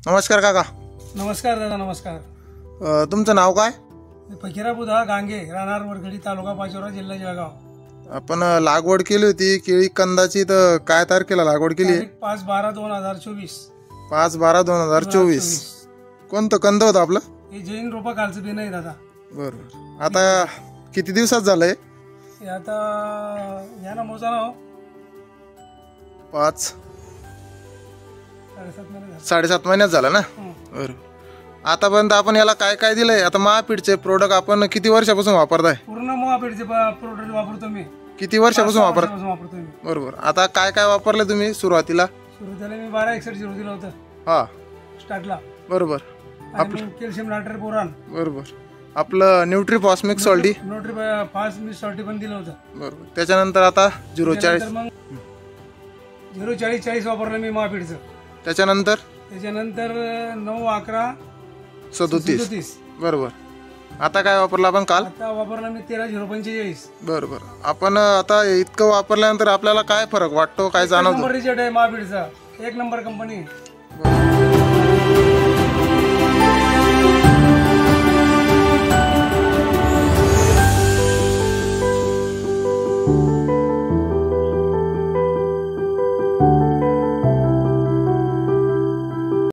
नमस्कार काका. नमस्कार दादा. नमस्कार. तुमचं नाव काय? फकीरा बुधा गांगे, राहणार वरखडी, तालुका पाचोरा, जिल्हा जळगाव. आपण लागवड केली होती केळी कंदाची, तर काय तारखेला लागवड केली आहे? 5/12/2024. 5/12/2024. कोणतं कंद होतं आपलं? हे जैन रोपा खालचं बी नाही दादा. बरोबर. आता किती दिवसात झालंय? हे आता या ना मोजा ना 5 7.5 महिने झाले. 7.5 महिन्यात झालं ना. बरोबर. आतापर्यंत आपण याला काय काय दिलंय? आता महापीठचे प्रोडक्ट आपण किती वर्षापासून वापरताय? पूर्ण मोहापीठचे प्रोडक्ट वापरतो मी. किती वर्षापासून वापरतो मी. बरोबर. आता काय काय वापरलं तुम्ही सुरुवातीला? सुरुवातीला मी 1261 दिलं होतं हा स्टार्टला. बरोबर. Calcium nitrate boron. बरोबर. आपलं न्यूट्रीफॉस्मिक सॉल्टी फास्ट मी सॉल्टी पण दिलं होतं. बरोबर. त्याच्यानंतर आता 040 मग 040 वापरलं मी महापीठचं. त्याच्यानंतर 9/11/37. बरोबर. आता काय वापरलं आपण काल? आता वापरला मी 13/045. बरोबर. आपण आता इतकं वापरल्यानंतर आपल्याला काय फरक वाटतो, काय जाणवतो? नंबर रिजल्ट आहे महापीठचा. 1 नंबर कंपनी.